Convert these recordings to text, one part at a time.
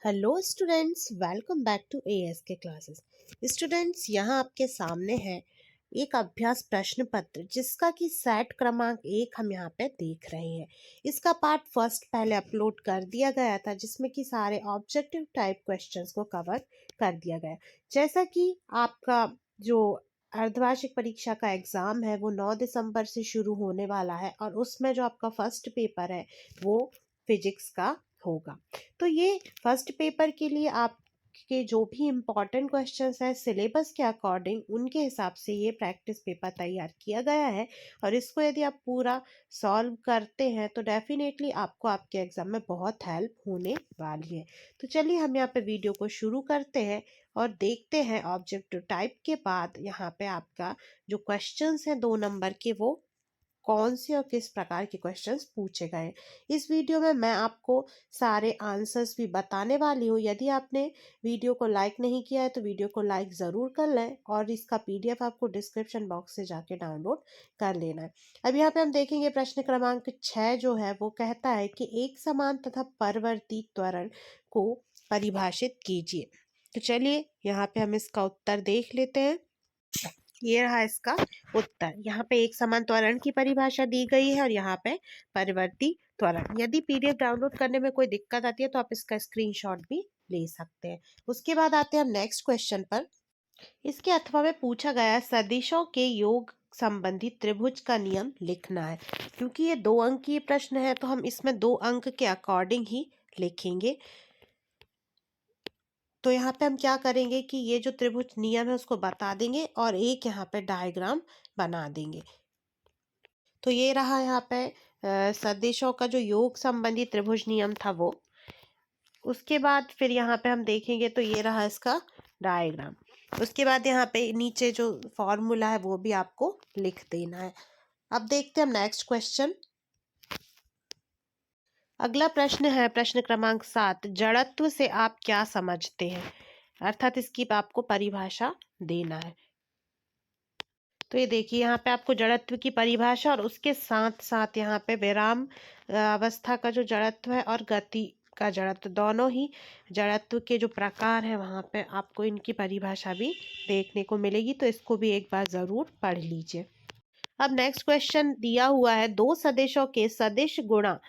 Hello students, welcome back to AS के classes. Students, यहाँ आपके सामने है एक अभ्यास प्रश्न पत्र जिसका कि सेट क्रमांक 1 हम यहाँ पे देख रहे हैं। इसका पार्ट फर्स्ट पहले अपलोड कर दिया गया था जिसमें कि सारे ऑब्जेक्टिव टाइप क्वेश्चंस को कवर कर दिया गया। जैसा कि आपका जो अर्धवार्षिक परीक्षा का एग्ज़ाम है वो 9 दिसंबर से शुरू होने वाला है और उसमें जो आपका फर्स्ट पेपर है वो फिजिक्स का होगा। तो ये फर्स्ट पेपर के लिए आपके जो भी इम्पोर्टेंट क्वेश्चंस हैं सिलेबस के अकॉर्डिंग उनके हिसाब से ये प्रैक्टिस पेपर तैयार किया गया है और इसको यदि आप पूरा सॉल्व करते हैं तो डेफिनेटली आपको आपके एग्ज़ाम में बहुत हेल्प होने वाली है। तो चलिए हम यहाँ पे वीडियो को शुरू करते हैं और देखते हैं ऑब्जेक्टिव टाइप के बाद यहाँ पे आपका जो क्वेश्चंस हैं 2 नंबर के वो कौन से और किस प्रकार के क्वेश्चंस पूछे गए। इस वीडियो में मैं आपको सारे आंसर्स भी बताने वाली हूँ। यदि आपने वीडियो को लाइक नहीं किया है तो वीडियो को लाइक ज़रूर कर लें और इसका पीडीएफ आपको डिस्क्रिप्शन बॉक्स से जाके डाउनलोड कर लेना है। अब यहाँ पे हम देखेंगे प्रश्न क्रमांक 6 जो है वो कहता है कि एक समान तथा परवर्ती त्वरण को परिभाषित कीजिए। तो चलिए यहाँ पे हम इसका उत्तर देख लेते हैं। ये रहा इसका उत्तर। यहाँ पे एक समान त्वरण की परिभाषा दी गई है और यहाँ पे परिवर्ती त्वरण। यदि पीडीएफ डाउनलोड करने में कोई दिक्कत आती है तो आप इसका स्क्रीनशॉट भी ले सकते हैं। उसके बाद आते हैं हम नेक्स्ट क्वेश्चन पर। इसके अथवा में पूछा गया सदिशों के योग संबंधी त्रिभुज का नियम लिखना है। क्योंकि ये 2 अंकीय प्रश्न है तो हम इसमें 2 अंक के अकॉर्डिंग ही लिखेंगे। तो यहाँ पे हम क्या करेंगे कि ये जो त्रिभुज नियम है उसको बता देंगे और एक यहाँ पे डायग्राम बना देंगे। तो ये रहा यहाँ पे सदिशों का जो योग संबंधी त्रिभुज नियम था वो। उसके बाद फिर यहाँ पे हम देखेंगे तो ये रहा इसका डायग्राम। उसके बाद यहाँ पे नीचे जो फॉर्मूला है वो भी आपको लिख देना है। अब देखते हैं हम नेक्स्ट क्वेश्चन। अगला प्रश्न है प्रश्न क्रमांक 7। जड़त्व से आप क्या समझते हैं? अर्थात इसकी आपको परिभाषा देना है। तो ये देखिए यहाँ पे आपको जड़त्व की परिभाषा और उसके साथ साथ यहाँ पे विराम अवस्था का जो जड़त्व है और गति का जड़त्व, दोनों ही जड़त्व के जो प्रकार हैं वहाँ पे आपको इनकी परिभाषा भी देखने को मिलेगी। तो इसको भी एक बार ज़रूर पढ़ लीजिए। अब नेक्स्ट क्वेश्चन दिया हुआ है 2 सदिशों के सदिश गुणा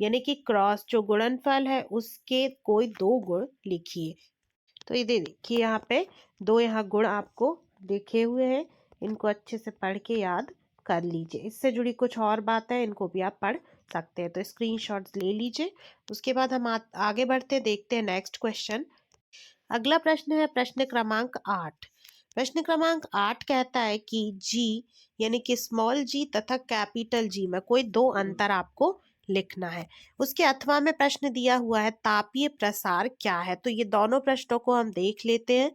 यानी कि क्रॉस जो गुणनफल है उसके कोई 2 गुण लिखिए। तो ये देखिए यहाँ पे 2 यहाँ गुण आपको लिखे हुए हैं। इनको अच्छे से पढ़ के याद कर लीजिए। इससे जुड़ी कुछ और बातें इनको भी आप पढ़ सकते हैं। तो स्क्रीनशॉट्स ले लीजिए। उसके बाद हम आगे बढ़ते देखते हैं नेक्स्ट क्वेश्चन। अगला प्रश्न है प्रश्न क्रमांक 8। प्रश्न क्रमांक 8 कहता है कि जी यानी कि स्मॉल जी तथा कैपिटल जी में कोई 2 अंतर आपको लिखना है। उसके अथवा में प्रश्न दिया हुआ है तापीय प्रसार क्या है। तो ये दोनों प्रश्नों को हम देख लेते हैं।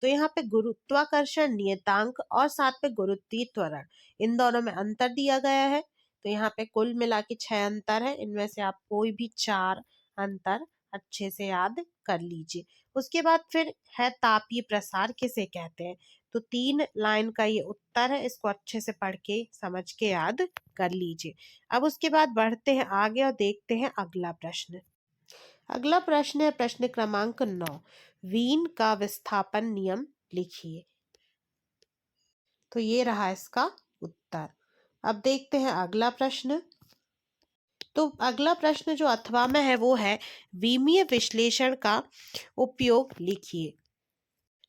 तो यहाँ पे गुरुत्वाकर्षण नियतांक और साथ में गुरुत्वीय त्वरण, इन दोनों में अंतर दिया गया है। तो यहाँ पे कुल मिला के 6 अंतर है। इनमें से आप कोई भी 4 अंतर अच्छे से याद कर लीजिए। उसके बाद फिर है तापीय प्रसार किसे कहते हैं। तो 3 लाइन का ये उत्तर है। इसको अच्छे से पढ़ के समझ के याद कर लीजिए। अब उसके बाद बढ़ते हैं आगे और देखते हैं अगला प्रश्न। अगला प्रश्न है प्रश्न क्रमांक 9। वीन का विस्थापन नियम लिखिए। तो ये रहा इसका उत्तर। अब देखते हैं अगला प्रश्न। तो अगला प्रश्न जो अथवा में है वो है विमीय विश्लेषण का उपयोग लिखिए।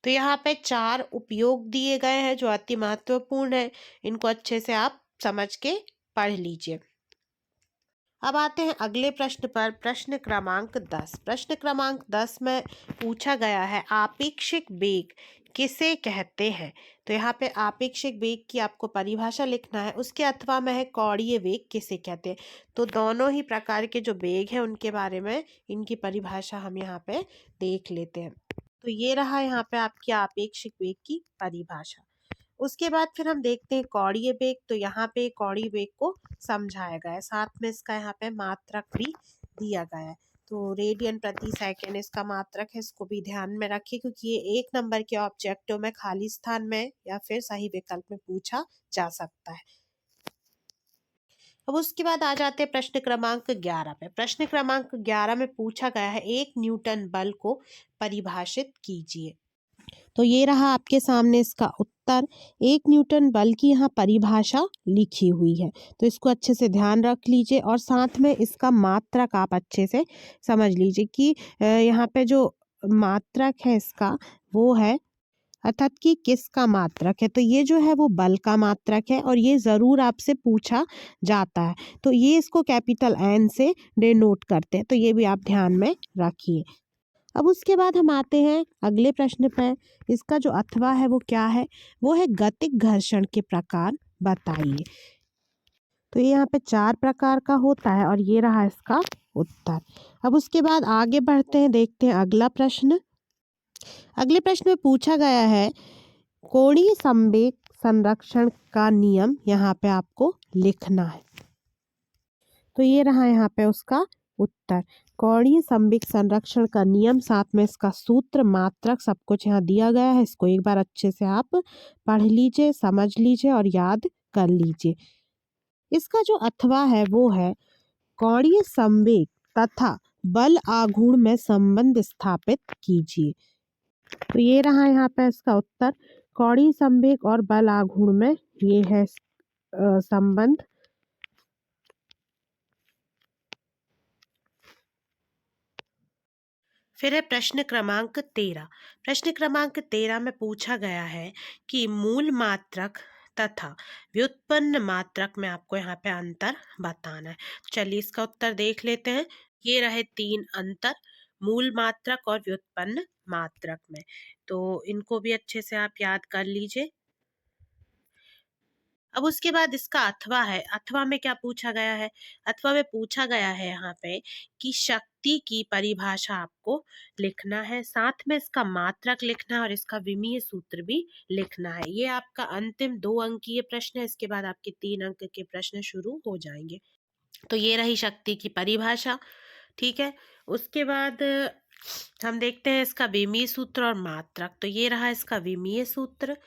तो यहाँ पे 4 उपयोग दिए गए हैं जो अति महत्वपूर्ण है। इनको अच्छे से आप समझ के पढ़ लीजिए। अब आते हैं अगले प्रश्न पर। प्रश्न क्रमांक 10। प्रश्न क्रमांक 10 में पूछा गया है आपेक्षिक वेग किसे कहते हैं। तो यहाँ पे आपेक्षिक वेग की आपको परिभाषा लिखना है। उसके अथवा में है कोणीय वेग किसे कहते हैं। तो दोनों ही प्रकार के जो वेग हैं उनके बारे में इनकी परिभाषा हम यहाँ पे देख लेते हैं। तो ये रहा यहाँ पे आपकी आपेक्षिक वेग की परिभाषा। उसके बाद फिर हम देखते हैं कोणीय वेग। तो यहाँ पे कोणीय वेग को समझाया गया है, साथ में इसका यहाँ पे मात्रक भी दिया गया है। तो रेडियन प्रति सेकंड इसका मात्रक है। इसको भी ध्यान में रखिए क्योंकि ये 1 नंबर के ऑब्जेक्टिव में खाली स्थान में या फिर सही विकल्प में पूछा जा सकता है। अब उसके बाद आ जाते हैं प्रश्न क्रमांक 11 पे। प्रश्न क्रमांक 11 में पूछा गया है, एक न्यूटन बल को परिभाषित कीजिए। तो ये रहा आपके सामने इसका उत्तर। एक न्यूटन बल की यहाँ परिभाषा लिखी हुई है, तो इसको अच्छे से ध्यान रख लीजिए और साथ में इसका मात्रक आप अच्छे से समझ लीजिए कि यहाँ पे जो मात्रक है इसका वो है, अर्थात कि किसका मात्रक है। तो ये जो है वो बल का मात्रक है और ये ज़रूर आपसे पूछा जाता है, तो ये इसको कैपिटल एन से डिनोट करते हैं, तो ये भी आप ध्यान में रखिए। अब उसके बाद हम आते हैं अगले प्रश्न पर। इसका जो अथवा है वो क्या है, वो है गतिक घर्षण के प्रकार बताइए। तो ये यहाँ पे 4 प्रकार का होता है और ये रहा इसका उत्तर। अब उसके बाद आगे बढ़ते हैं, देखते हैं अगला प्रश्न। अगले प्रश्न में पूछा गया है, कोणीय संवेग संरक्षण का नियम यहाँ पे आपको लिखना है। तो ये रहा यहाँ पे उसका उत्तर। कोणीय संवेग संरक्षण का नियम, साथ में इसका सूत्र, मात्रक, सब कुछ यहाँ दिया गया है। इसको एक बार अच्छे से आप पढ़ लीजिए, समझ लीजिए और याद कर लीजिए। इसका जो अथवा है वो है, कोणीय संवेग तथा बल आघूर्ण में संबंध स्थापित कीजिए। तो ये रहा यहाँ पे इसका उत्तर। कोणीय संवेग और बल आघूर्ण में ये है संबंध। फिर है प्रश्न क्रमांक 13। प्रश्न क्रमांक 13 में पूछा गया है कि मूल मात्रक तथा व्युत्पन्न मात्रक में आपको यहाँ पे अंतर बताना है। चलिए इसका उत्तर देख लेते हैं। ये रहे 3 अंतर, मूल मात्रक और व्युत्पन्न मात्रक में, तो इनको भी अच्छे से आप याद कर लीजिए। अब उसके बाद इसका अथवा है। अथवा में क्या पूछा गया है, अथवा में पूछा गया है यहाँ पे कि शक्ति की परिभाषा आपको लिखना है, साथ में इसका मात्रक लिखना है और इसका विमीय सूत्र भी लिखना है। ये आपका अंतिम 2 अंकीय प्रश्न है, इसके बाद आपके 3 अंक के प्रश्न शुरू हो जाएंगे। तो ये रही शक्ति की परिभाषा, ठीक है। उसके बाद हम देखते हैं इसका विमीय सूत्र और मात्रक। तो ये रहा इसका विमीय सूत्र,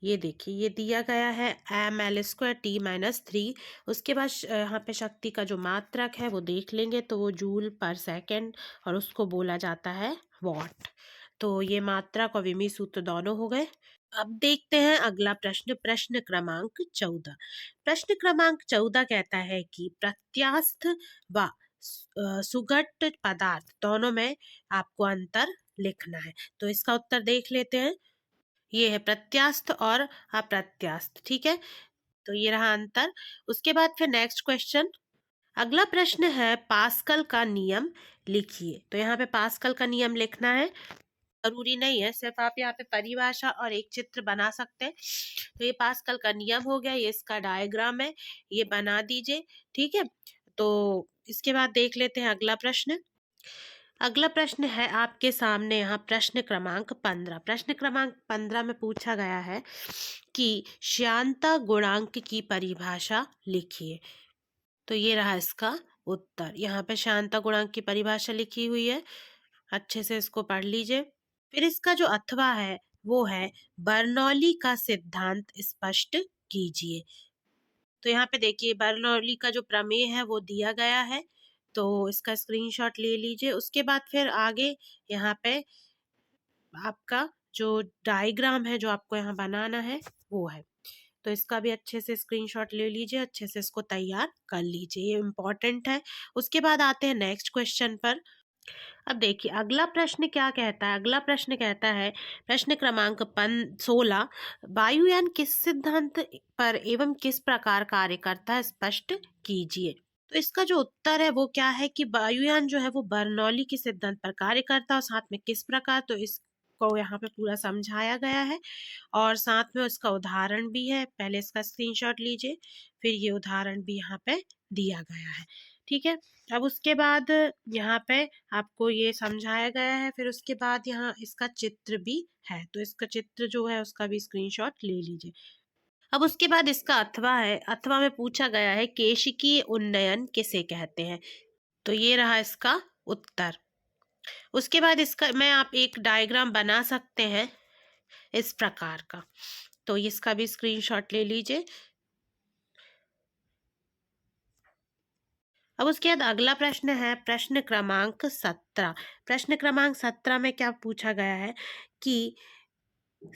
ये देखिए ये दिया गया है ml² t-3। उसके बाद यहाँ पे शक्ति का जो मात्रक है वो देख लेंगे, तो वो जूल पर सेकेंड और उसको बोला जाता है वॉट। तो ये मात्रक और विमीय सूत्र दोनों हो गए। अब देखते हैं अगला प्रश्न, प्रश्न क्रमांक 14। प्रश्न क्रमांक 14 कहता है कि प्रत्यास्थ व सुघट्ट पदार्थ दोनों में आपको अंतर लिखना है। तो इसका उत्तर देख लेते हैं। ये है प्रत्यास्थ और अप्रत्यास्थ, ठीक है। तो ये रहा अंतर। उसके बाद फिर नेक्स्ट क्वेश्चन, अगला प्रश्न है पास्कल का नियम लिखिए। तो यहाँ पे पास्कल का नियम लिखना है, जरूरी नहीं है, सिर्फ आप यहाँ पे परिभाषा और एक चित्र बना सकते हैं। तो ये पास्कल का नियम हो गया, ये इसका डायग्राम है, ये बना दीजिए, ठीक है। तो इसके बाद देख लेते हैं अगला प्रश्न। अगला प्रश्न है आपके सामने यहाँ प्रश्न क्रमांक 15। प्रश्न क्रमांक 15 में पूछा गया है कि श्यानता गुणांक की परिभाषा लिखिए। तो ये रहा इसका उत्तर। यहाँ पे श्यानता गुणांक की परिभाषा लिखी हुई है, अच्छे से इसको पढ़ लीजिए। फिर इसका जो अथवा है वो है, बर्नौली का सिद्धांत स्पष्ट कीजिए। तो यहाँ पे देखिए बर्नौली का जो प्रमेय है वो दिया गया है, तो इसका स्क्रीनशॉट ले लीजिए। उसके बाद फिर आगे यहाँ पे आपका जो डायग्राम है जो आपको यहाँ बनाना है वो है, तो इसका भी अच्छे से स्क्रीनशॉट ले लीजिए, अच्छे से इसको तैयार कर लीजिए, ये इम्पोर्टेंट है। उसके बाद आते हैं नेक्स्ट क्वेश्चन पर। अब देखिए अगला प्रश्न क्या कहता है। अगला प्रश्न कहता है प्रश्न क्रमांक 16, वायुयान किस सिद्धांत पर एवं किस प्रकार कार्य करता है स्पष्ट कीजिए। तो इसका जो उत्तर है वो क्या है कि वायुयान जो है वो बर्नौली के सिद्धांत पर कार्य करता है और साथ में किस प्रकार, तो इसको यहाँ पे पूरा समझाया गया है और साथ में उसका उदाहरण भी है। पहले इसका स्क्रीनशॉट लीजिए, फिर ये उदाहरण भी यहाँ पे दिया गया है, ठीक है। अब उसके बाद यहाँ पे आपको ये समझाया गया है, फिर उसके बाद यहाँ इसका चित्र भी है, तो इसका चित्र जो है उसका भी स्क्रीनशॉट ले लीजिए। अब उसके बाद इसका अथवा है। अथवा में पूछा गया है केशिकीय उन्नयन किसे कहते हैं। तो ये रहा इसका उत्तर। उसके बाद इसका मैं आप एक डायग्राम बना सकते हैं इस प्रकार का, तो इसका भी स्क्रीनशॉट ले लीजिए। अब उसके बाद अगला प्रश्न है प्रश्न क्रमांक 17। प्रश्न क्रमांक 17 में क्या पूछा गया है कि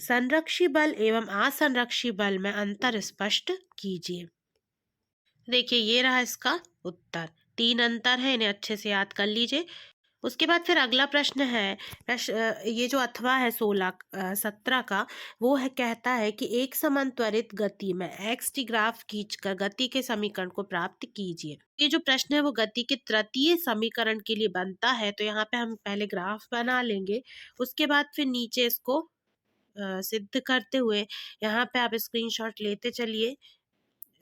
संरक्षी बल एवं असंरक्षी बल में अंतर स्पष्ट कीजिए। देखिए ये रहा इसका उत्तर। 3 अंतर है, इन्हें अच्छे से याद कर लीजिए। उसके बाद फिर अगला प्रश्न है ये जो अथवा है 17 का, वो है कहता है कि एक समान त्वरित गति में एक्स टी ग्राफ खींचकर गति के समीकरण को प्राप्त कीजिए। ये जो प्रश्न है वो गति के तृतीय समीकरण के लिए बनता है, तो यहाँ पे हम पहले ग्राफ बना लेंगे। उसके बाद फिर नीचे इसको सिद्ध करते हुए यहाँ पे आप स्क्रीनशॉट लेते चलिए।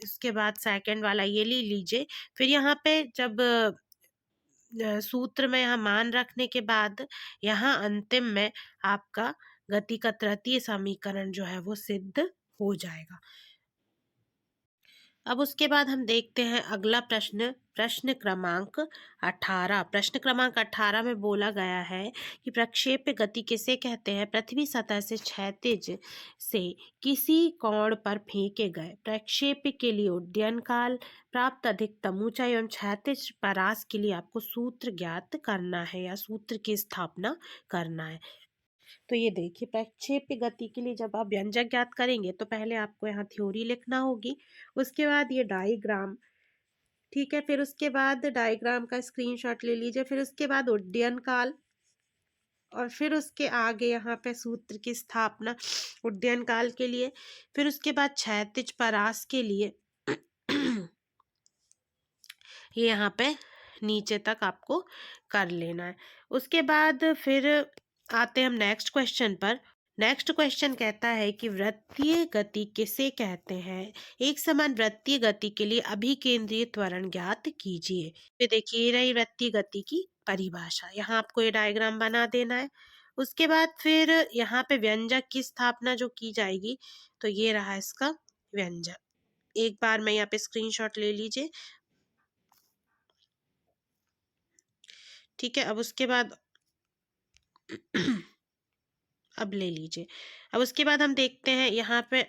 इसके बाद सेकंड वाला ये ले लीजिए। फिर यहाँ पे जब सूत्र में यहाँ मान रखने के बाद यहाँ अंतिम में आपका गति का तृतीय समीकरण जो है वो सिद्ध हो जाएगा। अब उसके बाद हम देखते हैं अगला प्रश्न, प्रश्न क्रमांक 18। प्रश्न क्रमांक 18 में बोला गया है कि प्रक्षेप्य गति किसे कहते हैं? पृथ्वी सतह से क्षैतिज से किसी कोण पर फेंके गए प्रक्षेप्य के लिए उड्डयन काल, प्राप्त अधिकतम ऊंचाई एवं क्षैतिज परास के लिए आपको सूत्र ज्ञात करना है या सूत्र की स्थापना करना है। तो ये देखिए प्रक्षेप्य गति के लिए जब आप व्यंजक ज्ञात करेंगे तो पहले आपको यहाँ थ्योरी लिखना होगी। उसके बाद ये डायग्राम, ठीक है, फिर उसके बाद डायग्राम का स्क्रीनशॉट ले लीजिए। फिर उसके बाद उड्डयन काल और फिर उसके आगे यहाँ पे सूत्र की स्थापना उड्डयन काल के लिए। फिर उसके बाद क्षैतिज परास के लिए ये यहाँ पे नीचे तक आपको कर लेना है। उसके बाद फिर आते हैं हम नेक्स्ट क्वेश्चन पर। नेक्स्ट क्वेश्चन कहता है कि वृत्तीय गति किसे कहते हैं? एक समान वृत्तीय गति के लिए अभिकेंद्रीय त्वरण ज्ञात कीजिए। तो देखिए ये रही वृत्तीय गति की परिभाषा। यहाँ आपको ये डायग्राम बना देना है। उसके बाद फिर यहाँ पे व्यंजक की स्थापना जो की जाएगी, तो ये रहा इसका व्यंजक। एक बार में यहाँ पे स्क्रीनशॉट ले लीजिए, ठीक है। अब उसके बाद अब ले लीजिए। अब उसके बाद हम देखते हैं यहाँ पे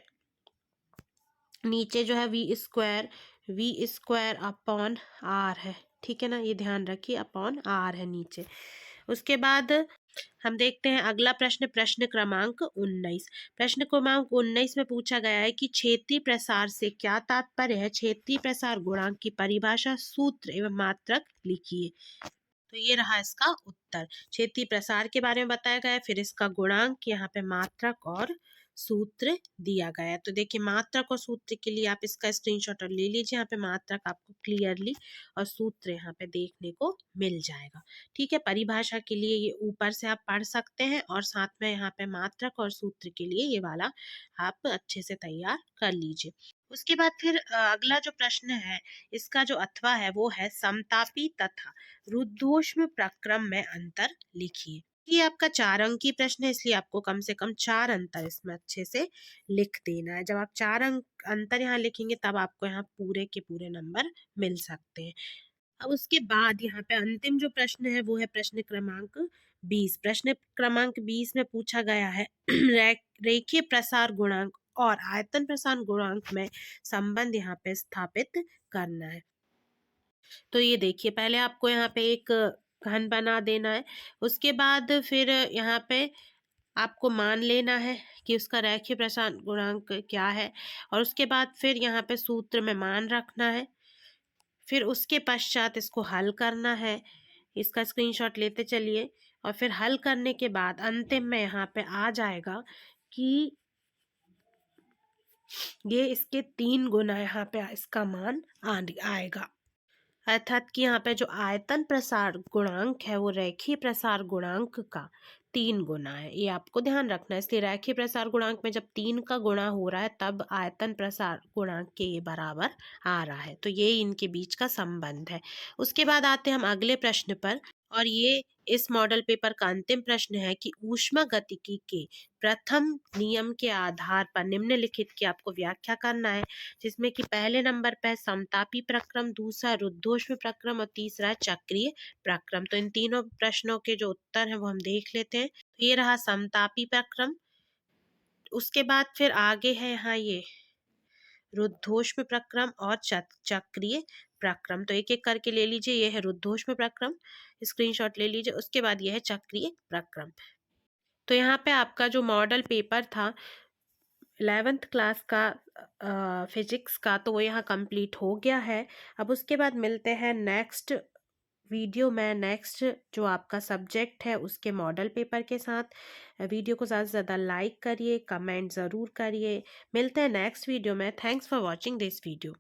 नीचे जो है वी स्क्वायर अपॉन आर है, ठीक है ना, ये ध्यान रखिए अपॉन आर है नीचे। उसके बाद हम देखते हैं अगला प्रश्न, प्रश्न क्रमांक 19। प्रश्न क्रमांक 19 में पूछा गया है कि क्षेत्रीय प्रसार से क्या तात्पर्य है? क्षेत्रीय प्रसार गुणांक की परिभाषा, सूत्र एवं मात्रक लिखिए। तो ये रहा इसका उत्तर। क्षेत्रीय प्रसार के बारे में बताया गया है, फिर इसका गुणांक, यहाँ पे मात्रक और सूत्र दिया गया है। तो देखिए मात्रक और सूत्र के लिए आप इसका स्क्रीनशॉट और ले लीजिए। यहाँ पे मात्रक आपको क्लियरली और सूत्र यहाँ पे देखने को मिल जाएगा, ठीक है। परिभाषा के लिए ये ऊपर से आप पढ़ सकते हैं और साथ में यहाँ पे मात्रक और सूत्र के लिए ये वाला आप अच्छे से तैयार कर लीजिए। उसके बाद फिर अगला जो प्रश्न है, इसका जो अथवा है वो है समतापी तथा रुद्धोष्म प्रक्रम में अंतर लिखिए। ये आपका 4 अंकीय प्रश्न है, इसलिए आपको कम से कम 4 अंतर इसमें अच्छे से लिख देना है। जब आप 4 अंक अंतर यहाँ लिखेंगे तब आपको यहाँ पूरे के पूरे नंबर मिल सकते हैं। अब उसके बाद यहाँ पे अंतिम जो प्रश्न है वो है प्रश्न क्रमांक 20। प्रश्न क्रमांक 20 में पूछा गया है रेखीय प्रसार गुणांक और आयतन प्रसार गुणांक में संबंध यहाँ पे स्थापित करना है। तो ये देखिए पहले आपको यहाँ पे एक घन बना देना है। उसके बाद फिर यहाँ पे आपको मान लेना है कि उसका रेखीय प्रसार गुणांक क्या है, और उसके बाद फिर यहाँ पे सूत्र में मान रखना है। फिर उसके पश्चात इसको हल करना है। इसका स्क्रीनशॉट लेते चलिए और फिर हल करने के बाद अंतिम में यहाँ पे आ जाएगा कि ये इसके 3 गुना यहाँ पे इसका मान आएगा। अर्थात कि यहाँ पे जो आयतन प्रसार गुणांक है वो रेखीय प्रसार गुणांक का 3 गुना है, ये आपको ध्यान रखना है। इसलिए रेखीय प्रसार गुणांक में जब 3 का गुणा हो रहा है तब आयतन प्रसार गुणांक के ये बराबर आ रहा है। तो ये इनके बीच का संबंध है। उसके बाद आते हैं हम अगले प्रश्न पर, और ये इस मॉडल पेपर का अंतिम प्रश्न है कि ऊष्मागतिकी के प्रथम नियम के आधार पर निम्नलिखित की आपको व्याख्या करना है, जिसमें कि पहले नंबर पर समतापी प्रक्रम, दूसरा रुद्धोष्म प्रक्रम और तीसरा चक्रीय प्रक्रम। तो इन तीनों प्रश्नों के जो उत्तर हैं वो हम देख लेते हैं। तो ये रहा समतापी प्रक्रम। उसके बाद फिर आगे है यहाँ ये रुद्धोष्म प्रक्रम और चक्रीय प्रक्रम। तो एक एक करके ले लीजिए। ये है रुद्धोष्म प्रक्रम, स्क्रीनशॉट ले लीजिए। उसके बाद ये है चक्रीय प्रक्रम। तो यहाँ पे आपका जो मॉडल पेपर था 11th क्लास का फिजिक्स का, तो वो यहाँ कंप्लीट हो गया है। अब उसके बाद मिलते हैं नेक्स्ट वीडियो में, नेक्स्ट जो आपका सब्जेक्ट है उसके मॉडल पेपर के साथ। वीडियो को ज़्यादा से ज़्यादा लाइक करिए, कमेंट ज़रूर करिए। मिलते हैं नेक्स्ट वीडियो में। Thanks for watching this video.